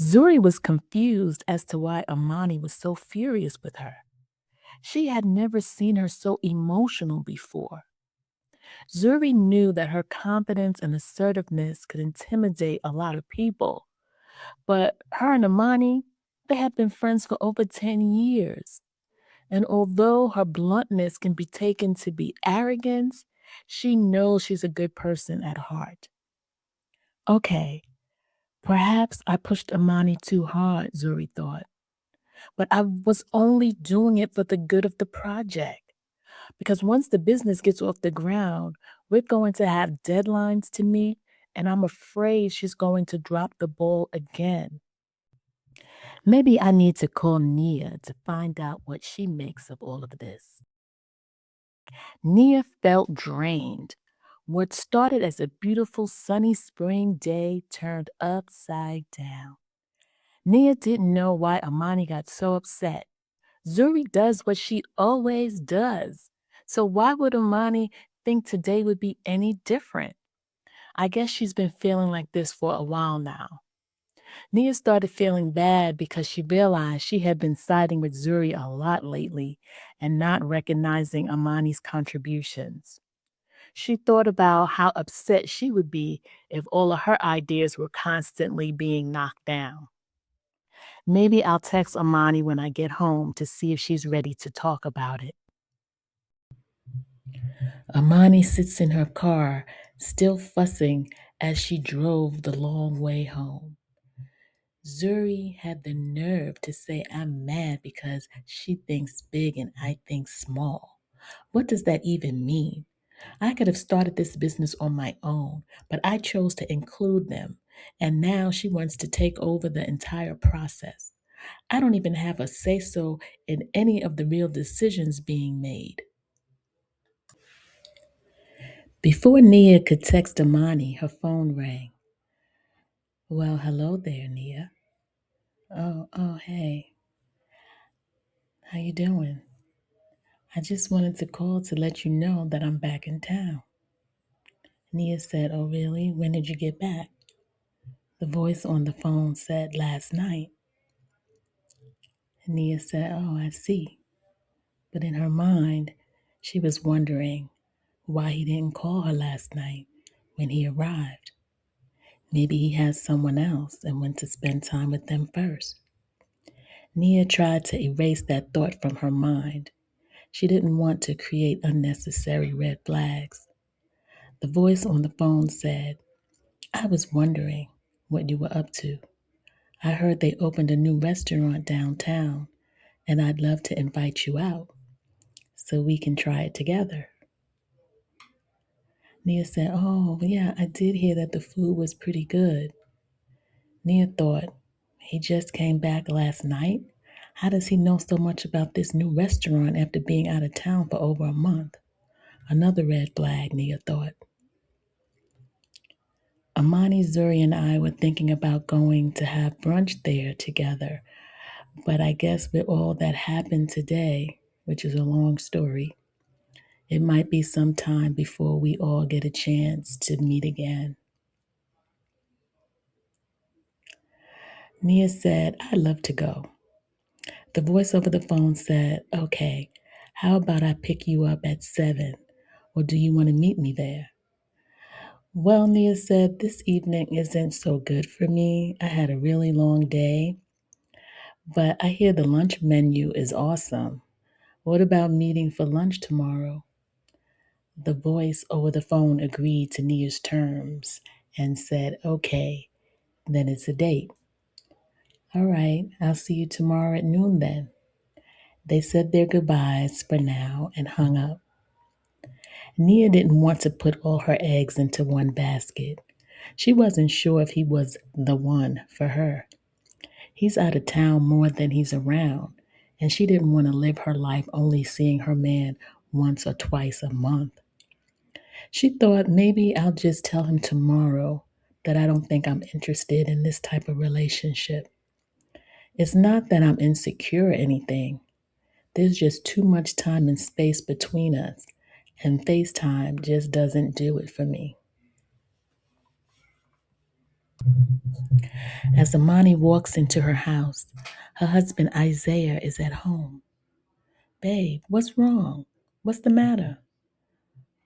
Zuri was confused as to why Amani was so furious with her. She had never seen her so emotional before. Zuri knew that her confidence and assertiveness could intimidate a lot of people, but her and Amani, they had been friends for over 10 years. And although her bluntness can be taken to be arrogance, she knows she's a good person at heart. Okay, perhaps I pushed Amani too hard, Zuri thought, but I was only doing it for the good of the project. Because once the business gets off the ground, we're going to have deadlines to meet, and I'm afraid she's going to drop the ball again. Maybe I need to call Nia to find out what she makes of all of this. Nia felt drained. What started as a beautiful sunny spring day turned upside down. Nia didn't know why Amani got so upset. Zuri does what she always does. So why would Amani think today would be any different? I guess she's been feeling like this for a while now. Nia started feeling bad because she realized she had been siding with Zuri a lot lately and not recognizing Amani's contributions. She thought about how upset she would be if all of her ideas were constantly being knocked down. Maybe I'll text Amani when I get home to see if she's ready to talk about it. Amani sits in her car, still fussing as she drove the long way home. Zuri had the nerve to say I'm mad because she thinks big and I think small. What does that even mean? I could have started this business on my own, but I chose to include them, and now she wants to take over the entire process. I don't even have a say so in any of the real decisions being made. Before Nia could text Amani, her phone rang. Well, hello there, Nia. Oh, hey. How you doing? I just wanted to call to let you know that I'm back in town. Nia said, oh, really? When did you get back? The voice on the phone said, last night. Nia said, oh, I see. But in her mind, she was wondering why he didn't call her last night when he arrived. Maybe he has someone else and went to spend time with them first. Nia tried to erase that thought from her mind. She didn't want to create unnecessary red flags. The voice on the phone said, I was wondering what you were up to. I heard they opened a new restaurant downtown, and I'd love to invite you out so we can try it together. Nia said, oh, yeah, I did hear that the food was pretty good. Nia thought, he just came back last night? How does he know so much about this new restaurant after being out of town for over a month? Another red flag, Nia thought. Amani, Zuri, and I were thinking about going to have brunch there together, but I guess with all that happened today, which is a long story, it might be some time before we all get a chance to meet again. Nia said, I'd love to go. The voice over the phone said, okay, how about I pick you up at 7? Or do you want to meet me there? Well, Nia said, this evening isn't so good for me. I had a really long day, but I hear the lunch menu is awesome. What about meeting for lunch tomorrow? The voice over the phone agreed to Nia's terms and said, okay, then it's a date. All right, I'll see you tomorrow at noon then. They said their goodbyes for now and hung up. Nia didn't want to put all her eggs into one basket. She wasn't sure if he was the one for her. He's out of town more than he's around, and she didn't want to live her life only seeing her man once or twice a month. She thought maybe I'll just tell him tomorrow that I don't think I'm interested in this type of relationship. It's not that I'm insecure or anything. There's just too much time and space between us, and FaceTime just doesn't do it for me. As Amani walks into her house, her husband Isaiah is at home. Babe, what's wrong? What's the matter?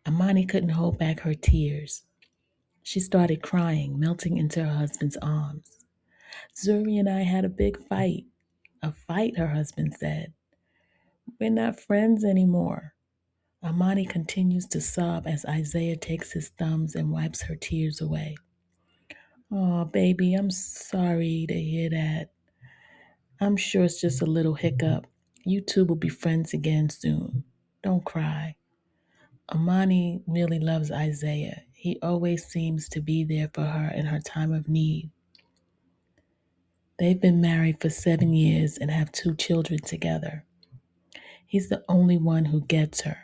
Amani couldn't hold back her tears. She started crying, melting into her husband's arms. Zuri and I had a big fight. A fight, her husband said. We're not friends anymore. Amani continues to sob as Isaiah takes his thumbs and wipes her tears away. Oh, baby, I'm sorry to hear that. I'm sure it's just a little hiccup. You two will be friends again soon. Don't cry. Amani really loves Isaiah. He always seems to be there for her in her time of need. They've been married for 7 years and have 2 children together. He's the only one who gets her.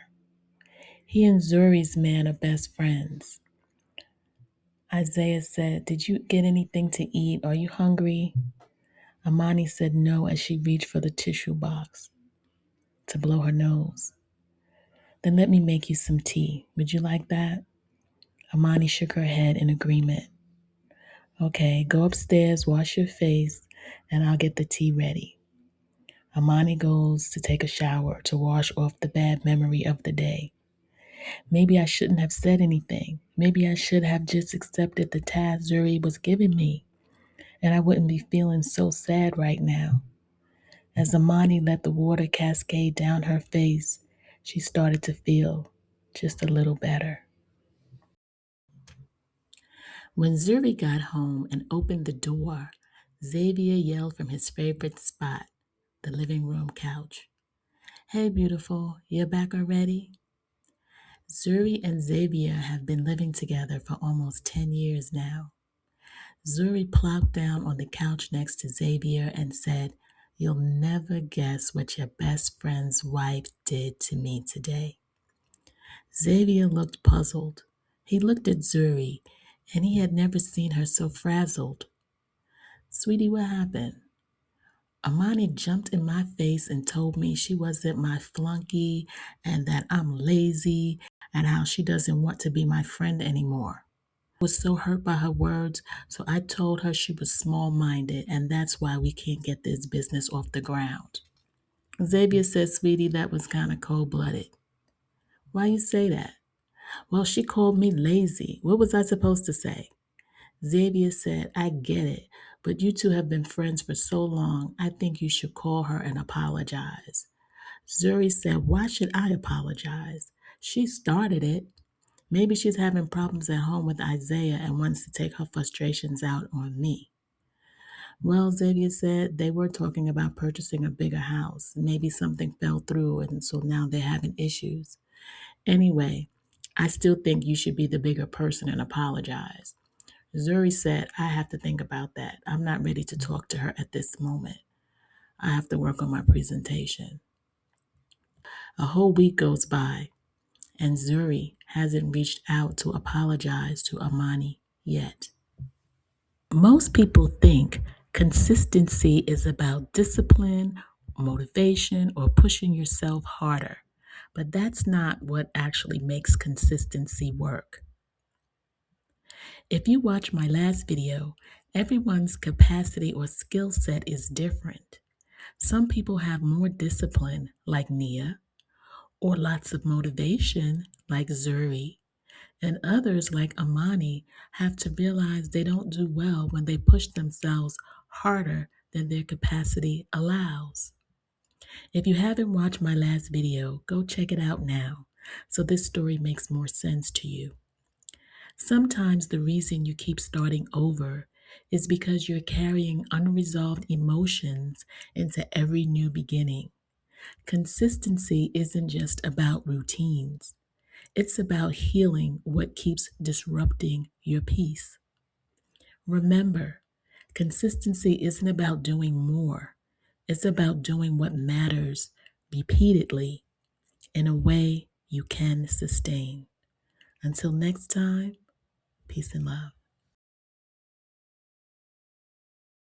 He and Zuri's man are best friends. Isaiah said, Did you get anything to eat? Are you hungry? Amani said no as she reached for the tissue box to blow her nose. Then let me make you some tea. Would you like that? Amani shook her head in agreement. Okay, go upstairs, wash your face, and I'll get the tea ready. Amani goes to take a shower to wash off the bad memory of the day. Maybe I shouldn't have said anything. Maybe I should have just accepted the task Zuri was giving me, and I wouldn't be feeling so sad right now. As Amani let the water cascade down her face, she started to feel just a little better. When Zuri got home and opened the door, Xavier yelled from his favorite spot, the living room couch. Hey, beautiful, you're back already? Zuri and Xavier have been living together for almost 10 years now. Zuri plopped down on the couch next to Xavier and said, You'll never guess what your best friend's wife did to me today. Xavier looked puzzled. He looked at Zuri, and he had never seen her so frazzled. Sweetie, what happened? Amani jumped in my face and told me she wasn't my flunky and that I'm lazy and how she doesn't want to be my friend anymore. I was so hurt by her words, so I told her she was small-minded and that's why we can't get this business off the ground. Xavier said, Sweetie, that was kind of cold-blooded. Why you say that? Well, she called me lazy. What was I supposed to say? Xavier said, I get it, but you two have been friends for so long, I think you should call her and apologize. Zuri said, Why should I apologize? She started it. Maybe she's having problems at home with Isaiah and wants to take her frustrations out on me. Well, Xavier said they were talking about purchasing a bigger house. Maybe something fell through and so now they're having issues. Anyway, I still think you should be the bigger person and apologize. Zuri said, I have to think about that. I'm not ready to talk to her at this moment. I have to work on my presentation. A whole week goes by, and Zuri hasn't reached out to apologize to Amani yet. Most people think consistency is about discipline, motivation, or pushing yourself harder, but that's not what actually makes consistency work. If you watch my last video, everyone's capacity or skill set is different. Some people have more discipline, like Nia, or lots of motivation, like Zuri, and others, like Amani, have to realize they don't do well when they push themselves harder than their capacity allows. If you haven't watched my last video, go check it out now so this story makes more sense to you. Sometimes the reason you keep starting over is because you're carrying unresolved emotions into every new beginning. Consistency isn't just about routines. It's about healing what keeps disrupting your peace. Remember, consistency isn't about doing more. It's about doing what matters repeatedly in a way you can sustain. Until next time, peace and love.